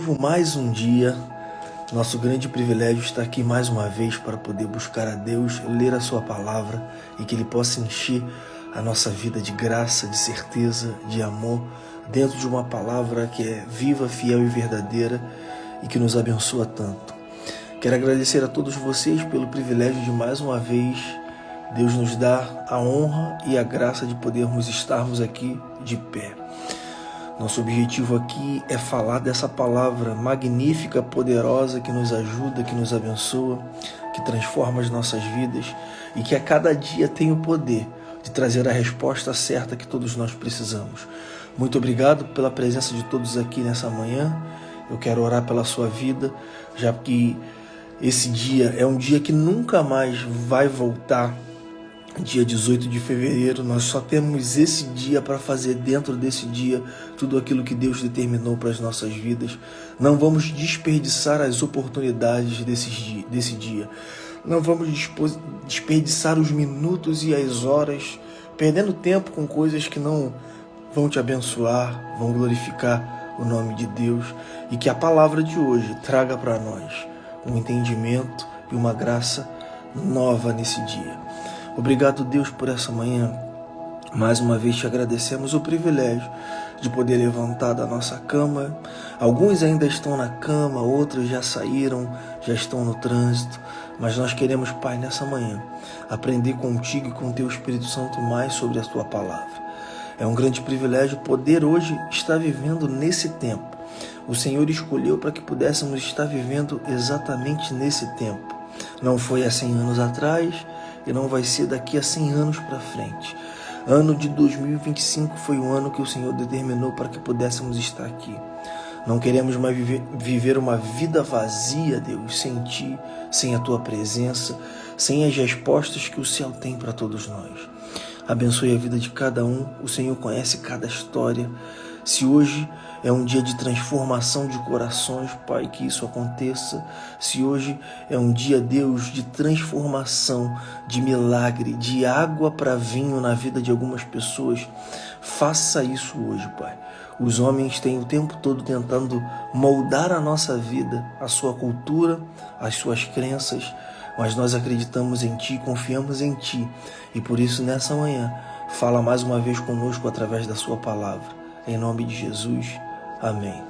Mais um dia, nosso grande privilégio está aqui mais uma vez para poder buscar a Deus, ler a sua palavra e que Ele possa encher a nossa vida de graça, de certeza, de amor, dentro de uma palavra que é viva, fiel e verdadeira e que nos abençoa tanto. Quero agradecer a todos vocês pelo privilégio de mais uma vez Deus nos dar a honra e a graça de podermos estarmos aqui de pé. Nosso objetivo aqui é falar dessa palavra magnífica, poderosa, que nos ajuda, que nos abençoa, que transforma as nossas vidas e que a cada dia tem o poder de trazer a resposta certa que todos nós precisamos. Muito obrigado pela presença de todos aqui nessa manhã. Eu quero orar pela sua vida, já que esse dia é um dia que nunca mais vai voltar. Dia 18 de fevereiro, nós só temos esse dia para fazer dentro desse dia tudo aquilo que Deus determinou para as nossas vidas. Não vamos desperdiçar as oportunidades desse dia. Não vamos desperdiçar os minutos e as horas, perdendo tempo com coisas que não vão te abençoar, vão glorificar o nome de Deus. E que a palavra de hoje traga para nós um entendimento e uma graça nova nesse dia. Obrigado, Deus, por essa manhã. Mais uma vez te agradecemos o privilégio de poder levantar da nossa cama. Alguns ainda estão na cama, outros já saíram, já estão no trânsito. Mas nós queremos, Pai, nessa manhã, aprender contigo e com o teu Espírito Santo mais sobre a tua palavra. É um grande privilégio poder hoje estar vivendo nesse tempo. O Senhor escolheu para que pudéssemos estar vivendo exatamente nesse tempo. Não foi há 100 anos atrás, e não vai ser daqui a 100 anos para frente. Ano de 2025 foi o ano que o Senhor determinou para que pudéssemos estar aqui. Não queremos mais viver uma vida vazia, Deus, sem Ti, sem a Tua presença, sem as respostas que o céu tem para todos nós. Abençoe a vida de cada um, o Senhor conhece cada história. Se hoje é um dia de transformação de corações, Pai, que isso aconteça. Se hoje é um dia, Deus, de transformação, de milagre, de água para vinho na vida de algumas pessoas, faça isso hoje, Pai. Os homens têm o tempo todo tentando moldar a nossa vida, a sua cultura, as suas crenças, mas nós acreditamos em Ti, confiamos em Ti. E por isso, nessa manhã, fala mais uma vez conosco através da sua palavra. Em nome de Jesus, amém.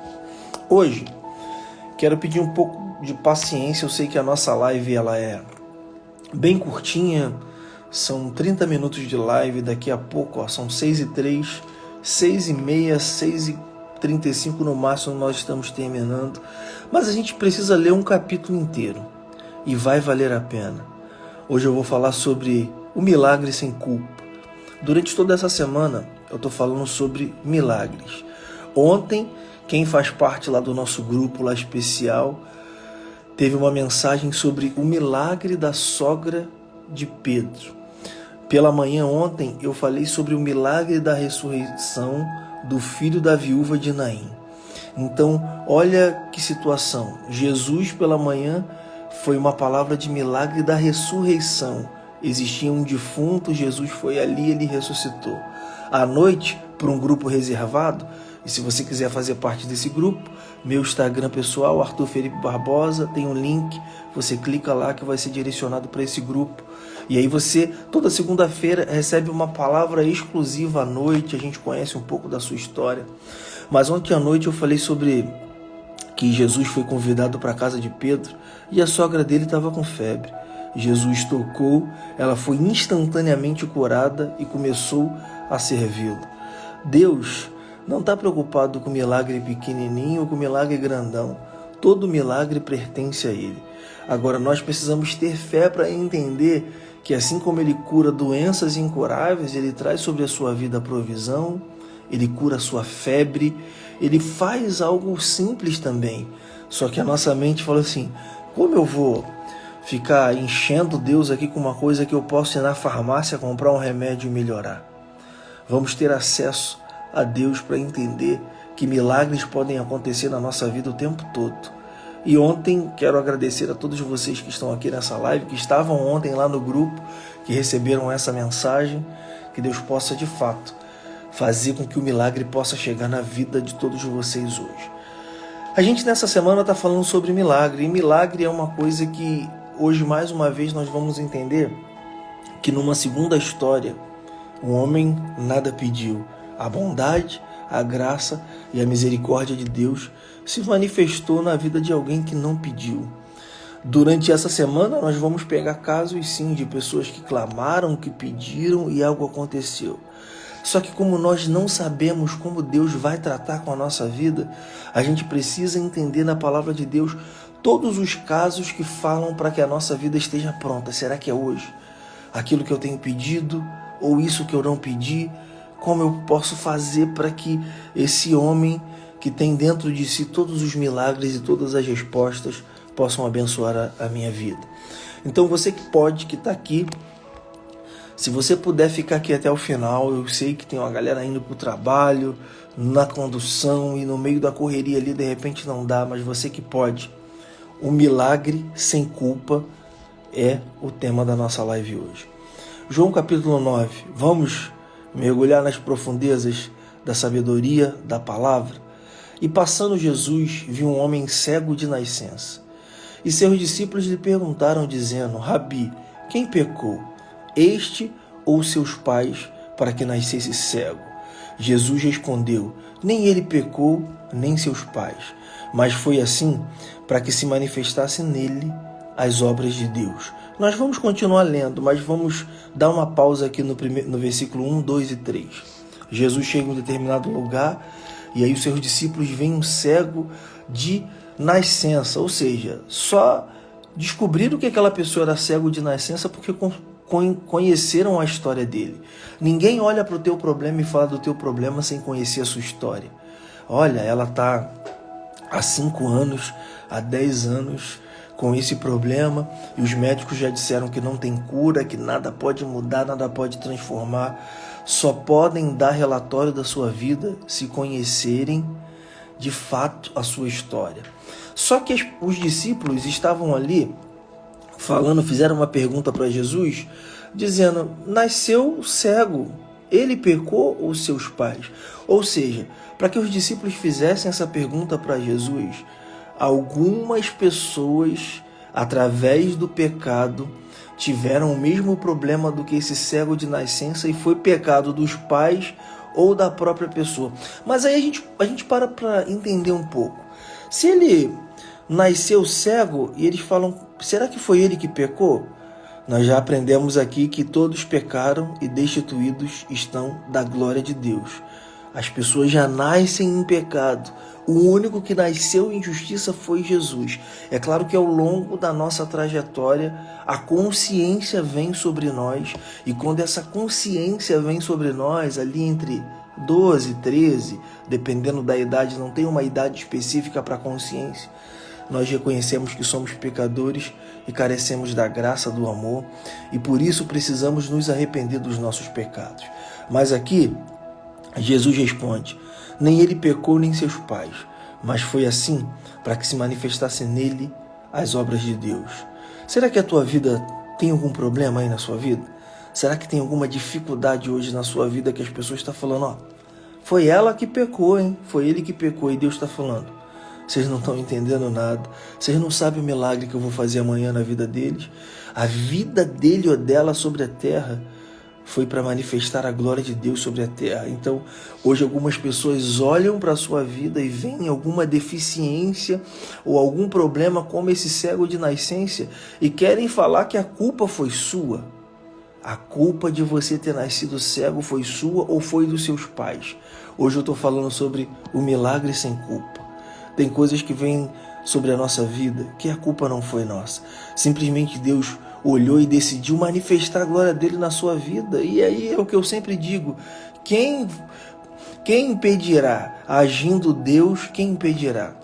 Hoje, quero pedir um pouco de paciência. Eu sei que a nossa live ela é bem curtinha, são 30 minutos de live. Daqui a pouco, são 6h03, 6h30, 6h35 no máximo nós estamos terminando. Mas a gente precisa ler um capítulo inteiro e vai valer a pena. Hoje eu vou falar sobre o milagre sem culpa. Durante toda essa semana, eu estou falando sobre milagres. Ontem, quem faz parte lá do nosso grupo lá especial, teve uma mensagem sobre o milagre da sogra de Pedro. Pela manhã ontem, eu falei sobre o milagre da ressurreição do filho da viúva de Naim. Então, olha que situação. Jesus, pela manhã, foi uma palavra de milagre da ressurreição. Existia um defunto, Jesus foi ali, ele ressuscitou. À noite, para um grupo reservado, e se você quiser fazer parte desse grupo, meu Instagram pessoal, Arthur Felipe Barbosa, tem um link, você clica lá que vai ser direcionado para esse grupo. E aí você, toda segunda-feira, recebe uma palavra exclusiva à noite, a gente conhece um pouco da sua história. Mas ontem à noite eu falei sobre que Jesus foi convidado para a casa de Pedro e a sogra dele estava com febre. Jesus tocou, ela foi instantaneamente curada e começou a servi-lo. Deus não está preocupado com milagre pequenininho ou com milagre grandão. Todo milagre pertence a Ele. Agora nós precisamos ter fé para entender que assim como Ele cura doenças incuráveis, Ele traz sobre a sua vida a provisão, Ele cura a sua febre, Ele faz algo simples também. Só que a nossa mente fala assim, como eu vou ficar enchendo Deus aqui com uma coisa que eu posso ir na farmácia, comprar um remédio e melhorar? Vamos ter acesso a Deus para entender que milagres podem acontecer na nossa vida o tempo todo. E ontem quero agradecer a todos vocês que estão aqui nessa live, que estavam ontem lá no grupo, que receberam essa mensagem, que Deus possa de fato fazer com que o milagre possa chegar na vida de todos vocês hoje. A gente nessa semana está falando sobre milagre, e milagre é uma coisa que hoje mais uma vez nós vamos entender que numa segunda história o homem nada pediu, a bondade, a graça e a misericórdia de Deus se manifestou na vida de alguém que não pediu. Durante essa semana nós vamos pegar casos sim de pessoas que clamaram, que pediram e algo aconteceu. Só que como nós não sabemos como Deus vai tratar com a nossa vida, a gente precisa entender na palavra de Deus todos os casos que falam para que a nossa vida esteja pronta. Será que é hoje? Aquilo que eu tenho pedido ou isso que eu não pedi? Como eu posso fazer para que esse homem que tem dentro de si todos os milagres e todas as respostas possam abençoar a minha vida? Então você que pode, que está aqui, se você puder ficar aqui até o final, eu sei que tem uma galera indo para o trabalho, na condução e no meio da correria ali, de repente não dá, mas você que pode. O milagre sem culpa é o tema da nossa live hoje. João capítulo 9, vamos mergulhar nas profundezas da sabedoria da palavra. E passando Jesus, viu um homem cego de nascença. E seus discípulos lhe perguntaram, dizendo: Rabi, quem pecou, este ou seus pais, para que nascesse cego? Jesus respondeu: nem ele pecou, nem seus pais, mas foi assim para que se manifestasse nele as obras de Deus. Nós vamos continuar lendo, mas vamos dar uma pausa aqui no versículo 1, 2 e 3. Jesus chega em um determinado lugar e aí os seus discípulos veem um cego de nascença, ou seja, só descobriram que aquela pessoa era cego de nascença porque conheceram a história dele. Ninguém olha para o teu problema e fala do teu problema sem conhecer a sua história. Olha, ela está há 5 anos, há 10 anos com esse problema e os médicos já disseram que não tem cura, que nada pode mudar, nada pode transformar. Só podem dar relatório da sua vida se conhecerem de fato a sua história. Só que os discípulos estavam ali falando, fizeram uma pergunta para Jesus, dizendo: nasceu cego, ele pecou ou seus pais? Ou seja, para que os discípulos fizessem essa pergunta para Jesus, algumas pessoas, através do pecado, tiveram o mesmo problema do que esse cego de nascença e foi pecado dos pais ou da própria pessoa. Mas aí a gente para entender um pouco. Se ele nasceu cego e eles falam: será que foi ele que pecou? Nós já aprendemos aqui que todos pecaram e destituídos estão da glória de Deus. As pessoas já nascem em pecado. O único que nasceu em justiça foi Jesus. É claro que ao longo da nossa trajetória, a consciência vem sobre nós. E quando essa consciência vem sobre nós, ali entre 12 e 13, dependendo da idade, não tem uma idade específica para a consciência, nós reconhecemos que somos pecadores e carecemos da graça, do amor, e por isso precisamos nos arrepender dos nossos pecados. Mas aqui, Jesus responde: nem ele pecou, nem seus pais, mas foi assim para que se manifestasse nele as obras de Deus. Será que a tua vida tem algum problema aí na sua vida? Será que tem alguma dificuldade hoje na sua vida que as pessoas estão falando: ó, foi ela que pecou, hein? Foi ele que pecou, e Deus está falando: vocês não estão entendendo nada, vocês não sabem o milagre que eu vou fazer amanhã na vida deles. A vida dele ou dela sobre a terra foi para manifestar a glória de Deus sobre a terra. Então, hoje algumas pessoas olham para a sua vida e veem alguma deficiência ou algum problema como esse cego de nascença e querem falar que a culpa foi sua. A culpa de você ter nascido cego foi sua ou foi dos seus pais. Hoje eu estou falando sobre o milagre sem culpa. Tem coisas que vêm sobre a nossa vida que a culpa não foi nossa. Simplesmente Deus olhou e decidiu manifestar a glória dele na sua vida. E aí é o que eu sempre digo: quem impedirá? Agindo Deus, quem impedirá?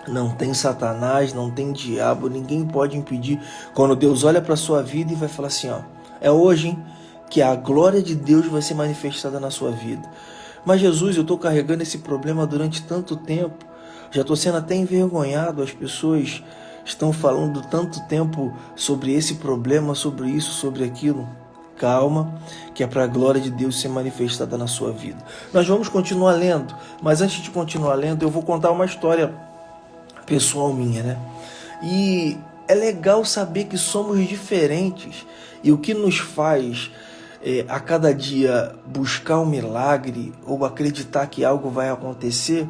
Não tem Satanás, não tem diabo, ninguém pode impedir. Quando Deus olha para a sua vida e vai falar assim: ó, é hoje, hein, que a glória de Deus vai ser manifestada na sua vida. Mas Jesus, eu estou carregando esse problema durante tanto tempo, já estou sendo até envergonhado, as pessoas estão falando tanto tempo sobre esse problema, sobre isso, sobre aquilo. Calma, que é para a glória de Deus ser manifestada na sua vida. Nós vamos continuar lendo, mas antes de continuar lendo, eu vou contar uma história pessoal minha, né? E é legal saber que somos diferentes e o que nos faz a cada dia buscar um milagre ou acreditar que algo vai acontecer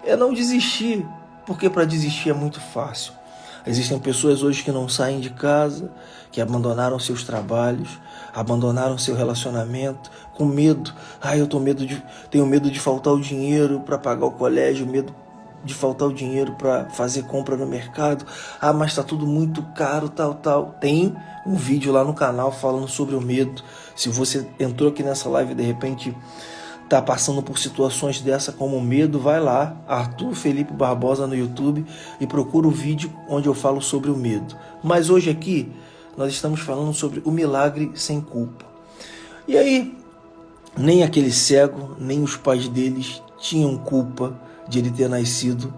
é não desistir, porque para desistir é muito fácil. Existem pessoas hoje que não saem de casa, que abandonaram seus trabalhos, abandonaram seu relacionamento, com medo. Tenho medo de faltar o dinheiro para pagar o colégio, medo de faltar o dinheiro para fazer compra no mercado. Mas está tudo muito caro, tal. Tem um vídeo lá no canal falando sobre o medo. Se você entrou aqui nessa live e de repente está passando por situações dessa como medo, vai lá, Arthur Felipe Barbosa no YouTube, e procura o vídeo onde eu falo sobre o medo. Mas hoje aqui nós estamos falando sobre o milagre sem culpa. E aí, nem aquele cego, nem os pais deles tinham culpa de ele ter nascido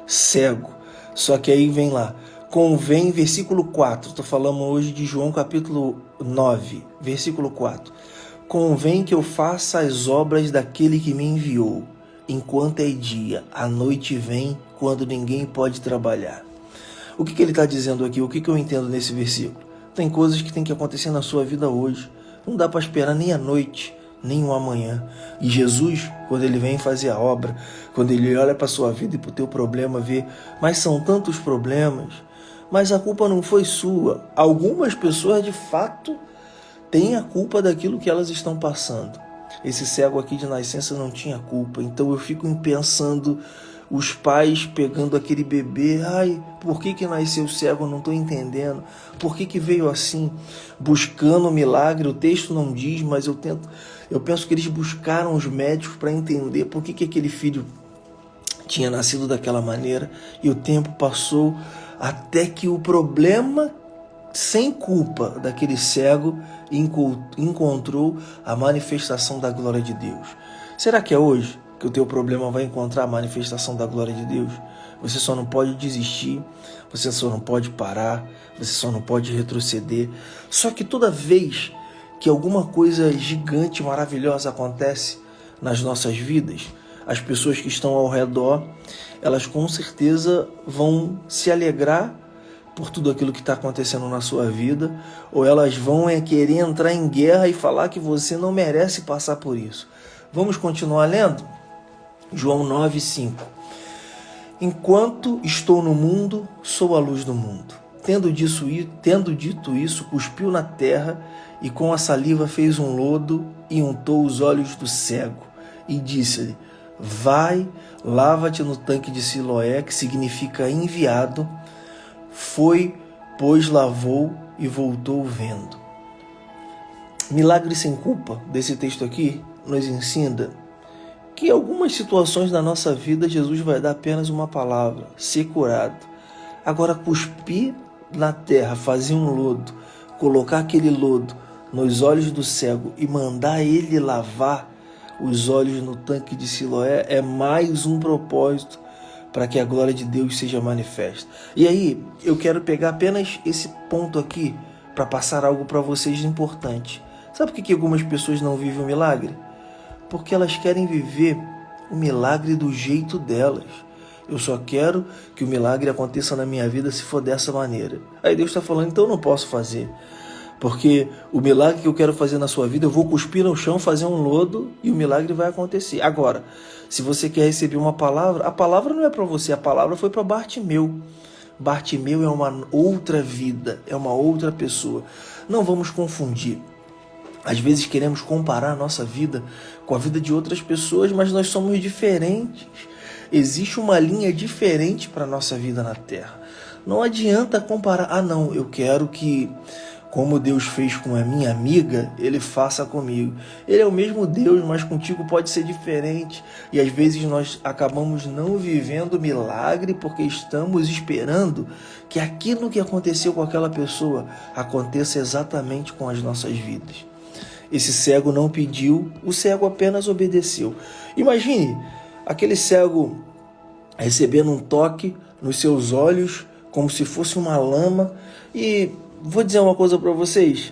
cego. Só que aí vem lá, convém, versículo 4, estou falando hoje de João capítulo 9, versículo 4. Convém que eu faça as obras daquele que me enviou, enquanto é dia, a noite vem, quando ninguém pode trabalhar. O que ele está dizendo aqui? O que eu entendo nesse versículo? Tem coisas que tem que acontecer na sua vida hoje. Não dá para esperar nem a noite, nem o amanhã. E Jesus, quando ele vem fazer a obra, quando ele olha para a sua vida e para o teu problema, vê, mas são tantos problemas, mas a culpa não foi sua. Algumas pessoas, de fato, têm a culpa daquilo que elas estão passando. Esse cego aqui de nascença não tinha culpa. Então eu fico pensando, os pais pegando aquele bebê, por que nasceu cego? Eu não estou entendendo. Por que veio assim? Buscando um milagre, o texto não diz, mas eu penso que eles buscaram os médicos para entender por que aquele filho tinha nascido daquela maneira. E o tempo passou até que o problema sem culpa daquele cego encontrou a manifestação da glória de Deus. Será que é hoje que o teu problema vai encontrar a manifestação da glória de Deus? Você só não pode desistir, você só não pode parar, você só não pode retroceder. Só que toda vez que alguma coisa gigante, maravilhosa acontece nas nossas vidas, as pessoas que estão ao redor, elas com certeza vão se alegrar por tudo aquilo que está acontecendo na sua vida, ou elas vão querer entrar em guerra e falar que você não merece passar por isso. Vamos continuar lendo? João 9:5. Enquanto estou no mundo, sou a luz do mundo. Tendo dito isso, cuspiu na terra e com a saliva fez um lodo e untou os olhos do cego e disse-lhe, vai, lava-te no tanque de Siloé, que significa enviado. Foi, pois lavou e voltou vendo. Milagre sem culpa desse texto aqui nos ensina que em algumas situações da nossa vida Jesus vai dar apenas uma palavra, ser curado. Agora, cuspir na terra, fazer um lodo, colocar aquele lodo nos olhos do cego e mandar ele lavar os olhos no tanque de Siloé é mais um propósito para que a glória de Deus seja manifesta. E aí, eu quero pegar apenas esse ponto aqui para passar algo para vocês importante. Sabe por que algumas pessoas não vivem o milagre? Porque elas querem viver o milagre do jeito delas. Eu só quero que o milagre aconteça na minha vida se for dessa maneira. Aí Deus está falando, então eu não posso fazer. Porque o milagre que eu quero fazer na sua vida, eu vou cuspir no chão, fazer um lodo e o milagre vai acontecer. Agora, se você quer receber uma palavra, a palavra não é para você, a palavra foi para Bartimeu. Bartimeu é uma outra vida, é uma outra pessoa. Não vamos confundir. Às vezes queremos comparar a nossa vida com a vida de outras pessoas, mas nós somos diferentes. Existe uma linha diferente para a nossa vida na Terra. Não adianta comparar, não, eu quero que, como Deus fez com a minha amiga, Ele faça comigo. Ele é o mesmo Deus, mas contigo pode ser diferente. E às vezes nós acabamos não vivendo milagre porque estamos esperando que aquilo que aconteceu com aquela pessoa aconteça exatamente com as nossas vidas. Esse cego não pediu, o cego apenas obedeceu. Imagine aquele cego recebendo um toque nos seus olhos, como se fosse uma lama. E vou dizer uma coisa para vocês,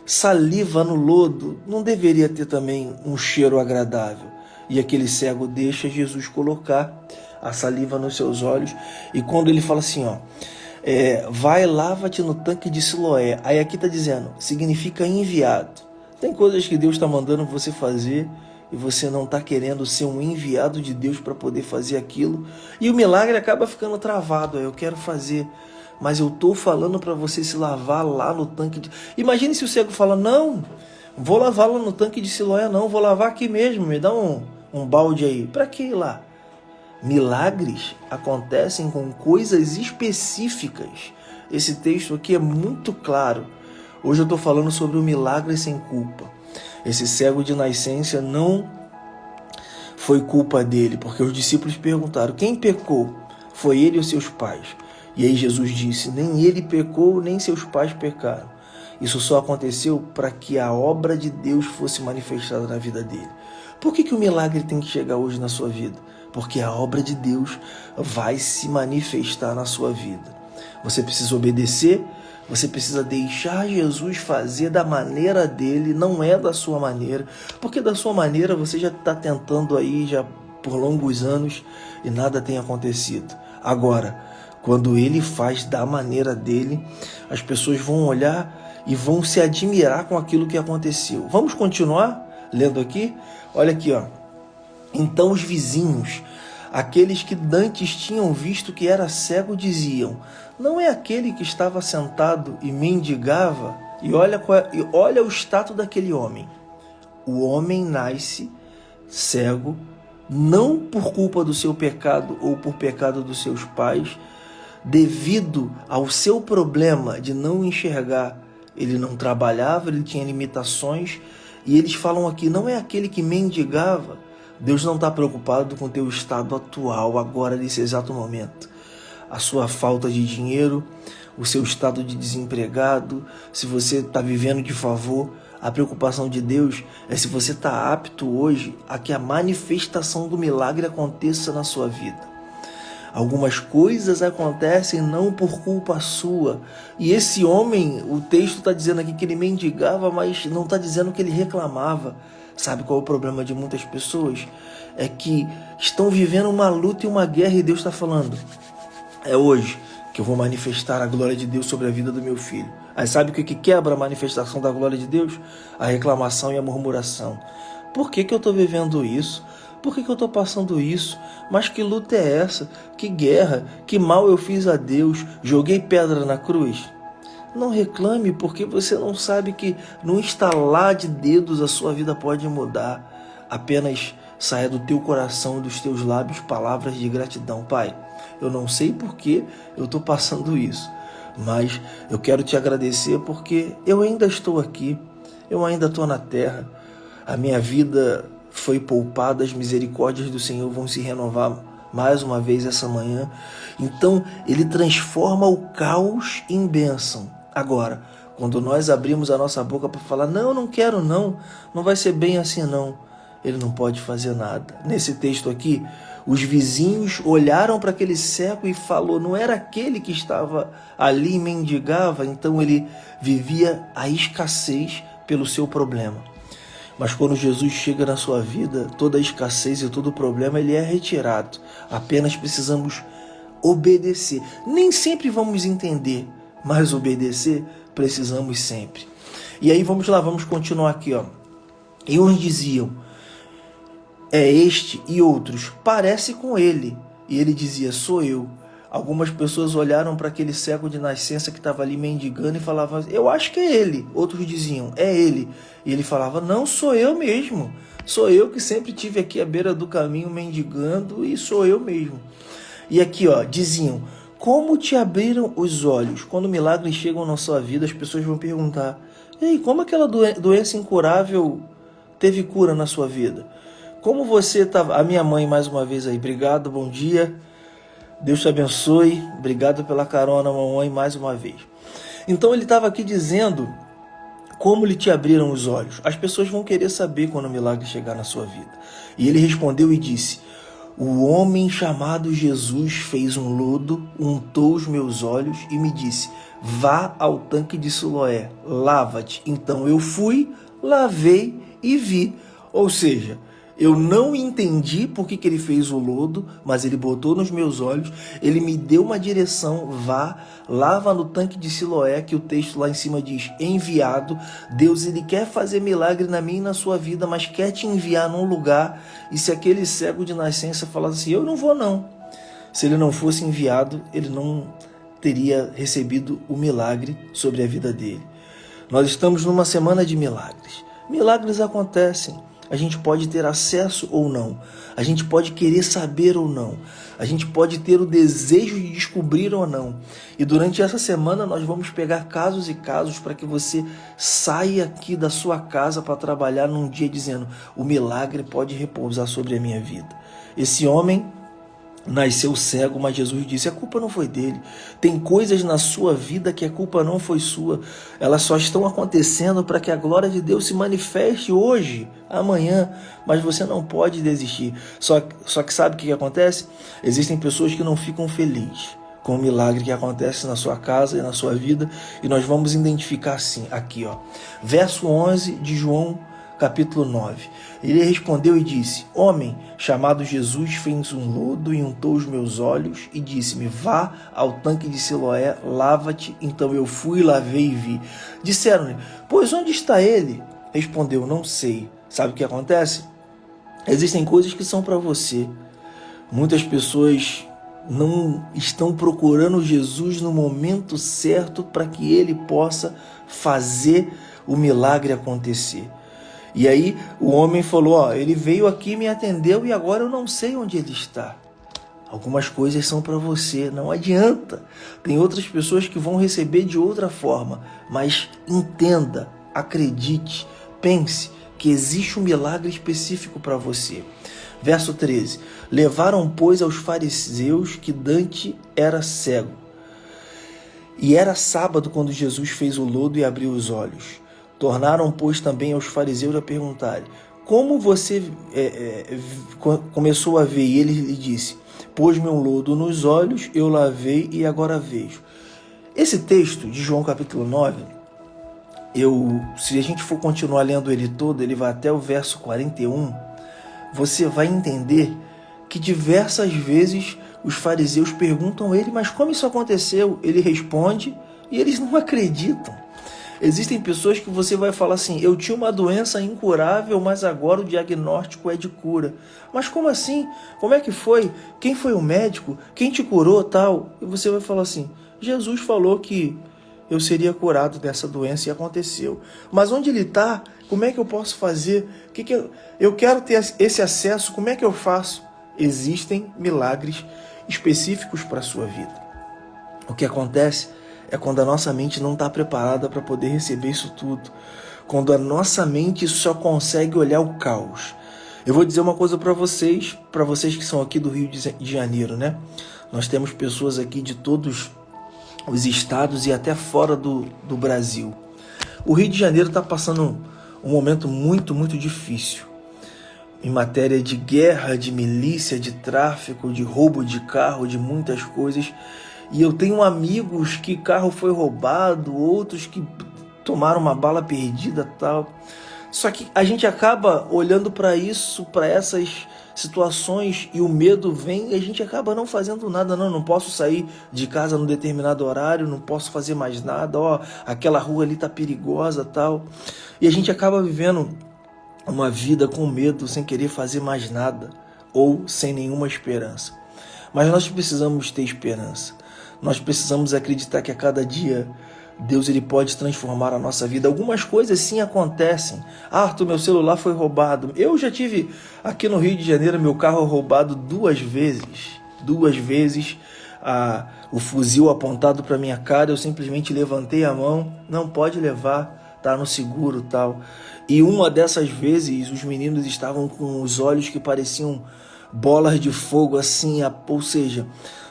saliva no lodo não deveria ter também um cheiro agradável. E aquele cego deixa Jesus colocar a saliva nos seus olhos. E quando ele fala assim, ó, vai, lava-te no tanque de Siloé. Aí aqui está dizendo, significa enviado. Tem coisas que Deus está mandando você fazer e você não está querendo ser um enviado de Deus para poder fazer aquilo. E o milagre acaba ficando travado. Eu quero fazer, mas eu estou falando para você se lavar lá no tanque de... Imagine se o cego fala, não, vou lavar lá no tanque de Siloé, não, vou lavar aqui mesmo, me dá um balde aí. Para que ir lá? Milagres acontecem com coisas específicas. Esse texto aqui é muito claro. Hoje eu estou falando sobre o milagre sem culpa. Esse cego de nascença não foi culpa dele, porque os discípulos perguntaram, quem pecou? Foi ele ou seus pais? E aí Jesus disse, nem ele pecou, nem seus pais pecaram. Isso só aconteceu para que a obra de Deus fosse manifestada na vida dele. Por que o milagre tem que chegar hoje na sua vida? Porque a obra de Deus vai se manifestar na sua vida. Você precisa obedecer, você precisa deixar Jesus fazer da maneira dele, não é da sua maneira, porque da sua maneira você já está tentando aí já por longos anos e nada tem acontecido. Agora, quando ele faz da maneira dele, as pessoas vão olhar e vão se admirar com aquilo que aconteceu. Vamos continuar lendo aqui? Olha aqui, ó. Então os vizinhos, aqueles que dantes tinham visto que era cego, diziam, não é aquele que estava sentado e mendigava? E olha o status daquele homem. O homem nasce cego, não por culpa do seu pecado ou por pecado dos seus pais, devido ao seu problema de não enxergar. Ele não trabalhava, ele tinha limitações, e eles falam aqui, não é aquele que mendigava. Deus não está preocupado com o teu estado atual, agora, nesse exato momento. A sua falta de dinheiro, o seu estado de desempregado, se você está vivendo de favor. A preocupação de Deus é se você está apto hoje a que a manifestação do milagre aconteça na sua vida. Algumas coisas acontecem não por culpa sua. E esse homem, o texto está dizendo aqui que ele mendigava, mas não está dizendo que ele reclamava. Sabe qual é o problema de muitas pessoas? É que estão vivendo uma luta e uma guerra e Deus está falando, é hoje que eu vou manifestar a glória de Deus sobre a vida do meu filho. Aí sabe o que quebra a manifestação da glória de Deus? A reclamação e a murmuração. Por que eu estou vivendo isso? Por que eu estou passando isso? Mas que luta é essa? Que guerra? Que mal eu fiz a Deus? Joguei pedra na cruz? Não reclame, porque você não sabe que no estalar de dedos a sua vida pode mudar. Apenas saia do teu coração e dos teus lábios palavras de gratidão. Pai, eu não sei por que eu estou passando isso, mas eu quero te agradecer porque eu ainda estou aqui, eu ainda estou na terra, a minha vida foi poupada, as misericórdias do Senhor vão se renovar mais uma vez essa manhã. Então ele transforma o caos em bênção. Agora, quando nós abrimos a nossa boca para falar, não quero não vai ser bem assim não, ele não pode fazer nada. Nesse texto aqui, os vizinhos olharam para aquele cego e falou, não era aquele que estava ali e mendigava? Então ele vivia a escassez pelo seu problema. Mas quando Jesus chega na sua vida, toda a escassez e todo o problema ele é retirado. Apenas precisamos obedecer. Nem sempre vamos entender, mas obedecer precisamos sempre. E aí vamos lá, vamos continuar aqui, ó. E uns diziam, é este, e outros, parece com ele. E ele dizia, sou eu. Algumas pessoas olharam para aquele cego de nascença que estava ali mendigando e falavam, eu acho que é ele. Outros diziam, é ele. E ele falava, não, sou eu mesmo. Sou eu que sempre estive aqui à beira do caminho mendigando e sou eu mesmo. E aqui, ó, diziam, como te abriram os olhos? Quando milagres chegam na sua vida, as pessoas vão perguntar, ei, como aquela doença incurável teve cura na sua vida? Como você estava... A minha mãe, mais uma vez aí, obrigado, bom dia. Deus te abençoe. Obrigado pela carona, mamãe, mais uma vez. Então ele estava aqui dizendo como lhe te abriram os olhos. As pessoas vão querer saber quando o milagre chegar na sua vida. E ele respondeu e disse, o homem chamado Jesus fez um lodo, untou os meus olhos e me disse, vá ao tanque de Siloé, lava-te. Então eu fui, lavei e vi. Ou seja, Eu não entendi por que ele fez o lodo, mas ele botou nos meus olhos, ele me deu uma direção, vá, lava no tanque de Siloé, que o texto lá em cima diz, enviado. Deus, ele quer fazer milagre na minha e na sua vida, mas quer te enviar num lugar, e se aquele cego de nascença falasse assim, eu não vou não. Se ele não fosse enviado, ele não teria recebido o milagre sobre a vida dele. Nós estamos numa semana de milagres. Milagres acontecem. A gente pode ter acesso ou não. A gente pode querer saber ou não. A gente pode ter o desejo de descobrir ou não. E durante essa semana nós vamos pegar casos e casos para que você saia aqui da sua casa para trabalhar num dia dizendo, o milagre pode repousar sobre a minha vida. Esse homem nasceu cego, mas Jesus disse, a culpa não foi dele. Tem coisas na sua vida que a culpa não foi sua. Elas só estão acontecendo para que a glória de Deus se manifeste hoje, amanhã, mas você não pode desistir. Só que sabe o que acontece? Existem pessoas que não ficam felizes com o milagre que acontece na sua casa e na sua vida, e nós vamos identificar assim, aqui, ó, verso 11 de João, capítulo 9. Ele respondeu e disse, homem chamado Jesus fez um lodo e untou os meus olhos e disse-me, vá ao tanque de Siloé, lava-te. Então eu fui, lavei e vi. Disseram-lhe, pois onde está ele? Respondeu, não sei. Sabe o que acontece? Existem coisas que são para você. Muitas pessoas não estão procurando Jesus no momento certo para que ele possa fazer o milagre acontecer. E aí o homem falou, ele veio aqui, me atendeu e agora eu não sei onde ele está. Algumas coisas são para você, não adianta. Tem outras pessoas que vão receber de outra forma, mas entenda, acredite, pense que existe um milagre específico para você. Verso 13, levaram, pois, aos fariseus que dantes era cego. E era sábado quando Jesus fez o lodo e abriu os olhos. Tornaram, pois, também aos fariseus a perguntar, como você começou a ver? E ele lhe disse, pôs-me um lodo nos olhos, eu lavei e agora vejo. Esse texto de João capítulo 9, se a gente for continuar lendo ele todo, ele vai até o verso 41, você vai entender que diversas vezes os fariseus perguntam a ele, mas como isso aconteceu? Ele responde e eles não acreditam. Existem pessoas que você vai falar assim, eu tinha uma doença incurável, mas agora o diagnóstico é de cura. Mas como assim? Como é que foi? Quem foi o médico? Quem te curou, tal? E você vai falar assim, Jesus falou que eu seria curado dessa doença e aconteceu. Mas onde ele está? Como é que eu posso fazer? Eu quero ter esse acesso, como é que eu faço? Existem milagres específicos para a sua vida. O que acontece é quando a nossa mente não está preparada para poder receber isso tudo. Quando a nossa mente só consegue olhar o caos. Eu vou dizer uma coisa para vocês que são aqui do Rio de Janeiro, né? Nós temos pessoas aqui de todos os estados e até fora do Brasil. O Rio de Janeiro está passando um momento muito, muito difícil. Em matéria de guerra, de milícia, de tráfico, de roubo de carro, de muitas coisas. E eu tenho amigos que carro foi roubado, outros que tomaram uma bala perdida, tal. Só que a gente acaba olhando para isso, para essas situações, e o medo vem e a gente acaba não fazendo nada. Não posso sair de casa num determinado horário, não posso fazer mais nada, aquela rua ali tá perigosa, tal. E a gente acaba vivendo uma vida com medo, sem querer fazer mais nada, ou sem nenhuma esperança. Mas nós precisamos ter esperança. Nós precisamos acreditar que a cada dia Deus ele pode transformar a nossa vida. Algumas coisas sim acontecem. Arthur, meu celular foi roubado. Eu já tive aqui no Rio de Janeiro meu carro roubado 2 vezes. 2 vezes o fuzil apontado para minha cara, eu simplesmente levantei a mão. Não pode levar, tá no seguro, tal. E uma dessas vezes os meninos estavam com os olhos que pareciam bolas de fogo assim, ou seja,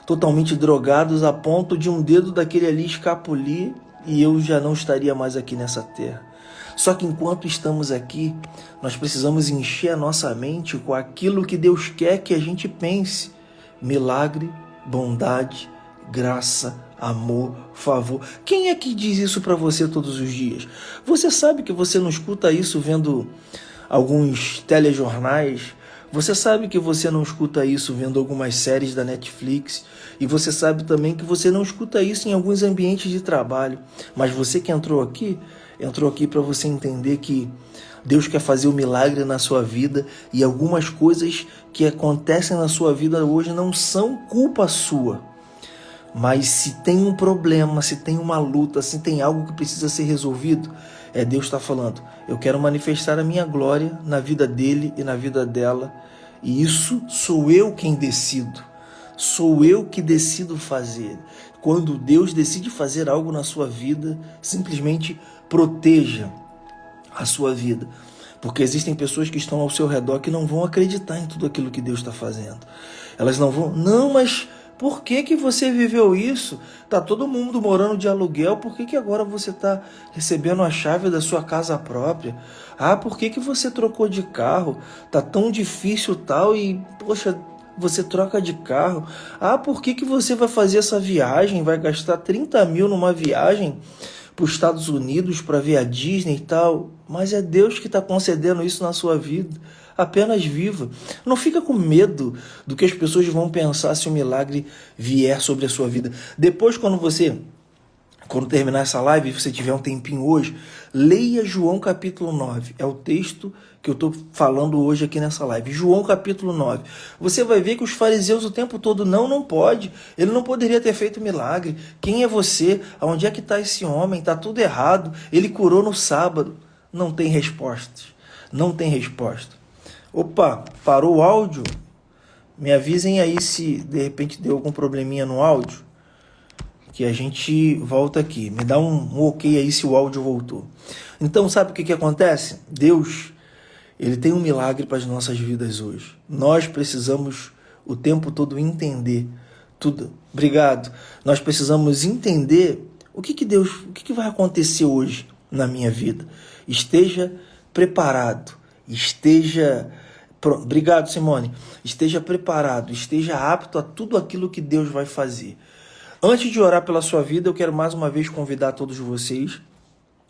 totalmente drogados a ponto de um dedo daquele ali escapulir e eu já não estaria mais aqui nessa terra. Só que enquanto estamos aqui, nós precisamos encher a nossa mente com aquilo que Deus quer que a gente pense. Milagre, bondade, graça, amor, favor. Quem é que diz isso para você todos os dias? Você sabe que você não escuta isso vendo alguns telejornais. Você sabe que você não escuta isso vendo algumas séries da Netflix, e você sabe também que você não escuta isso em alguns ambientes de trabalho. Mas você que entrou aqui para você entender que Deus quer fazer um milagre na sua vida, e algumas coisas que acontecem na sua vida hoje não são culpa sua. Mas se tem um problema, se tem uma luta, se tem algo que precisa ser resolvido, Deus está falando: eu quero manifestar a minha glória na vida dele e na vida dela. E isso sou eu quem decido. Sou eu que decido fazer. Quando Deus decide fazer algo na sua vida, simplesmente proteja a sua vida. Porque existem pessoas que estão ao seu redor que não vão acreditar em tudo aquilo que Deus está fazendo. Elas não vão... Não, mas por que você viveu isso? Tá todo mundo morando de aluguel, por que agora você está recebendo a chave da sua casa própria? Ah, por que você trocou de carro? Tá tão difícil tal e, poxa, você troca de carro. Ah, por que você vai fazer essa viagem? Vai gastar 30 mil numa viagem para os Estados Unidos para ver a Disney e tal? Mas é Deus que está concedendo isso na sua vida. Apenas viva. Não fica com medo do que as pessoas vão pensar se o milagre vier sobre a sua vida. Depois, quando terminar essa live, se você tiver um tempinho hoje, leia João capítulo 9. É o texto que eu estou falando hoje aqui nessa live. João capítulo 9. Você vai ver que os fariseus o tempo todo, não pode. Ele não poderia ter feito milagre. Quem é você? Onde é que está esse homem? Está tudo errado. Ele curou no sábado. Não tem respostas. Não tem resposta. Opa, parou o áudio? Me avisem aí se de repente deu algum probleminha no áudio, que a gente volta aqui. Me dá um ok aí se o áudio voltou. Então, sabe o que acontece? Deus, ele tem um milagre para as nossas vidas hoje. Nós precisamos o tempo todo entender tudo. Obrigado. Nós precisamos entender o que vai acontecer hoje na minha vida. Esteja preparado. Obrigado, Simone. Esteja preparado, esteja apto a tudo aquilo que Deus vai fazer. Antes de orar pela sua vida, eu quero mais uma vez convidar todos vocês.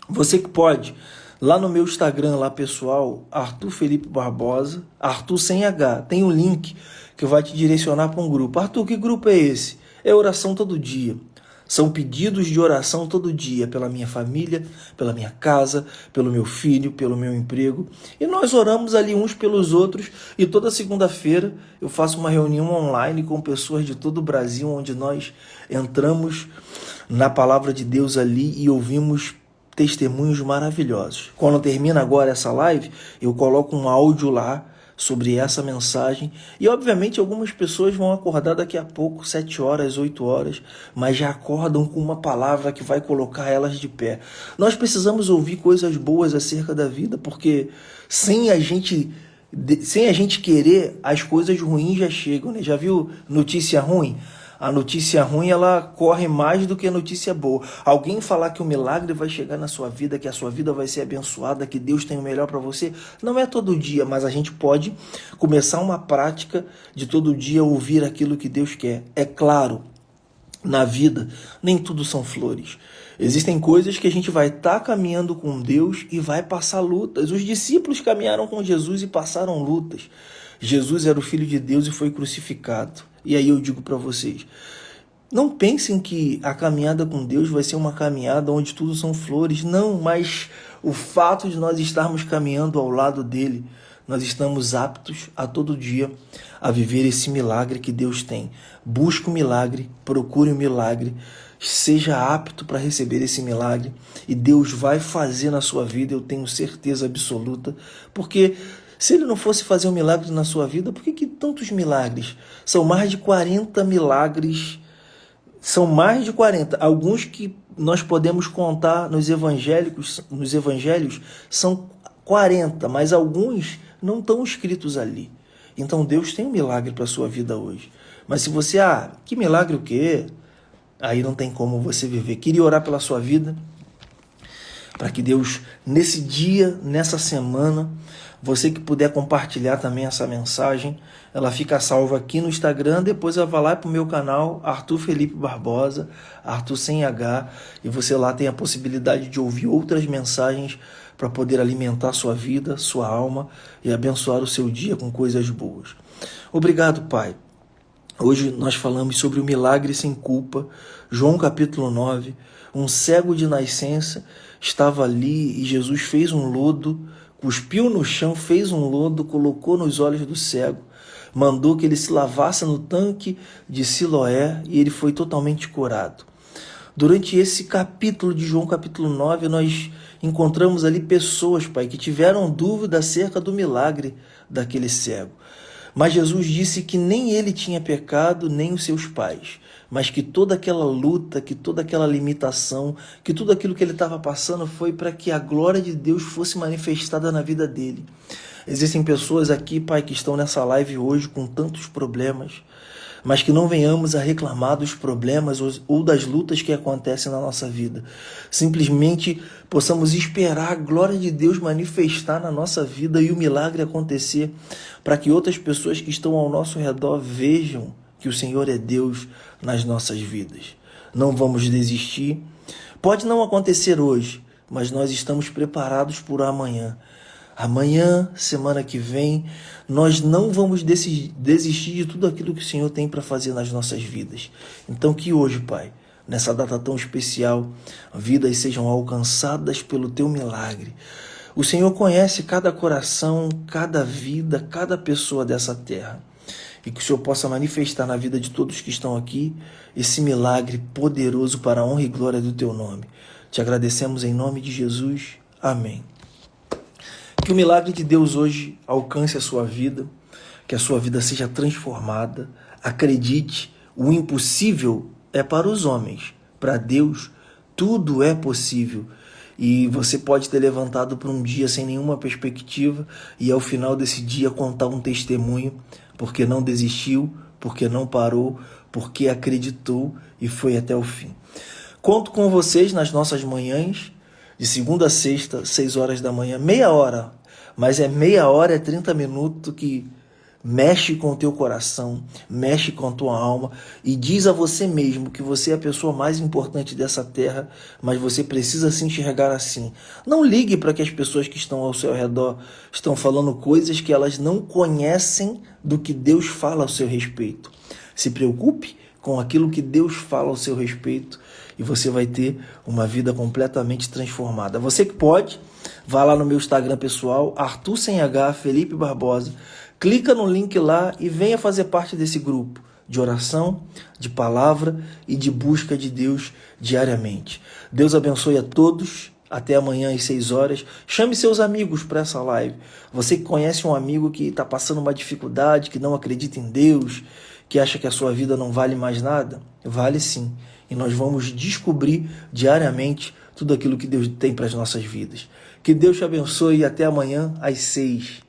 Você que pode, lá no meu Instagram, lá pessoal, Arthur Felipe Barbosa, Arthur sem H, tem um link que vai te direcionar para um grupo. Arthur, que grupo é esse? É oração todo dia. São pedidos de oração todo dia pela minha família, pela minha casa, pelo meu filho, pelo meu emprego. E nós oramos ali uns pelos outros, e toda segunda-feira eu faço uma reunião online com pessoas de todo o Brasil, onde nós entramos na palavra de Deus ali e ouvimos testemunhos maravilhosos. Quando termina agora essa live, eu coloco um áudio lá sobre essa mensagem, e obviamente algumas pessoas vão acordar daqui a pouco, 7 horas, 8 horas, mas já acordam com uma palavra que vai colocar elas de pé. Nós precisamos ouvir coisas boas acerca da vida, porque sem a gente querer, as coisas ruins já chegam, né? Já viu notícia ruim? A notícia ruim, ela corre mais do que a notícia boa. Alguém falar que o milagre vai chegar na sua vida, que a sua vida vai ser abençoada, que Deus tem o melhor para você, não é todo dia, mas a gente pode começar uma prática de todo dia ouvir aquilo que Deus quer. É claro, na vida, nem tudo são flores. Existem coisas que a gente vai estar caminhando com Deus e vai passar lutas. Os discípulos caminharam com Jesus e passaram lutas. Jesus era o Filho de Deus e foi crucificado. E aí eu digo para vocês, não pensem que a caminhada com Deus vai ser uma caminhada onde tudo são flores. Não, mas o fato de nós estarmos caminhando ao lado dele, nós estamos aptos a todo dia a viver esse milagre que Deus tem. Busque o milagre, procure o milagre, seja apto para receber esse milagre, e Deus vai fazer na sua vida, eu tenho certeza absoluta, porque se ele não fosse fazer um milagre na sua vida, por que tantos milagres? São mais de 40 milagres, são mais de 40. Alguns que nós podemos contar nos evangelhos são 40, mas alguns não estão escritos ali. Então Deus tem um milagre para a sua vida hoje. Mas se você, que milagre o quê? Aí não tem como você viver. Queria orar pela sua vida, para que Deus, nesse dia, nessa semana, você que puder compartilhar também essa mensagem, ela fica salva aqui no Instagram, depois ela vai lá para o meu canal, Arthur Felipe Barbosa, Arthur sem H, e você lá tem a possibilidade de ouvir outras mensagens para poder alimentar sua vida, sua alma e abençoar o seu dia com coisas boas. Obrigado, Pai. Hoje nós falamos sobre o milagre sem culpa. João capítulo 9, um cego de nascença estava ali e Jesus fez um lodo, cuspiu no chão, fez um lodo, colocou nos olhos do cego, mandou que ele se lavasse no tanque de Siloé e ele foi totalmente curado. Durante esse capítulo de João capítulo 9, nós encontramos ali pessoas, Pai, que tiveram dúvida acerca do milagre daquele cego. Mas Jesus disse que nem ele tinha pecado, nem os seus pais, mas que toda aquela luta, que toda aquela limitação, que tudo aquilo que ele estava passando foi para que a glória de Deus fosse manifestada na vida dele. Existem pessoas aqui, Pai, que estão nessa live hoje com tantos problemas, mas que não venhamos a reclamar dos problemas ou das lutas que acontecem na nossa vida. Simplesmente possamos esperar a glória de Deus manifestar na nossa vida e o milagre acontecer, para que outras pessoas que estão ao nosso redor vejam que o Senhor é Deus nas nossas vidas. Não vamos desistir. Pode não acontecer hoje, mas nós estamos preparados por amanhã. Amanhã, semana que vem, nós não vamos desistir de tudo aquilo que o Senhor tem para fazer nas nossas vidas. Então que hoje, Pai, nessa data tão especial, vidas sejam alcançadas pelo Teu milagre. O Senhor conhece cada coração, cada vida, cada pessoa dessa terra. E que o Senhor possa manifestar na vida de todos que estão aqui esse milagre poderoso para a honra e glória do Teu nome. Te agradecemos em nome de Jesus. Amém. Que o milagre de Deus hoje alcance a sua vida, que a sua vida seja transformada. Acredite, o impossível é para os homens. Para Deus, tudo é possível. E você pode ter levantado por um dia sem nenhuma perspectiva e ao final desse dia contar um testemunho, porque não desistiu, porque não parou, porque acreditou e foi até o fim. Conto com vocês nas nossas manhãs, de segunda a sexta, 6 horas da manhã, meia hora, mas é meia hora, é 30 minutos que mexe com o teu coração, mexe com a tua alma e diz a você mesmo que você é a pessoa mais importante dessa terra, mas você precisa se enxergar assim. Não ligue para que as pessoas que estão ao seu redor estão falando coisas que elas não conhecem do que Deus fala ao seu respeito. Se preocupe com aquilo que Deus fala ao seu respeito e você vai ter uma vida completamente transformada. Você que pode, vá lá no meu Instagram pessoal, Arthur sem H, Felipe Barbosa, clica no link lá e venha fazer parte desse grupo de oração, de palavra e de busca de Deus diariamente. Deus abençoe a todos. Até amanhã às 6 horas. Chame seus amigos para essa live. Você que conhece um amigo que está passando uma dificuldade, que não acredita em Deus, que acha que a sua vida não vale mais nada, vale sim. E nós vamos descobrir diariamente tudo aquilo que Deus tem para as nossas vidas. Que Deus te abençoe e até amanhã às 6.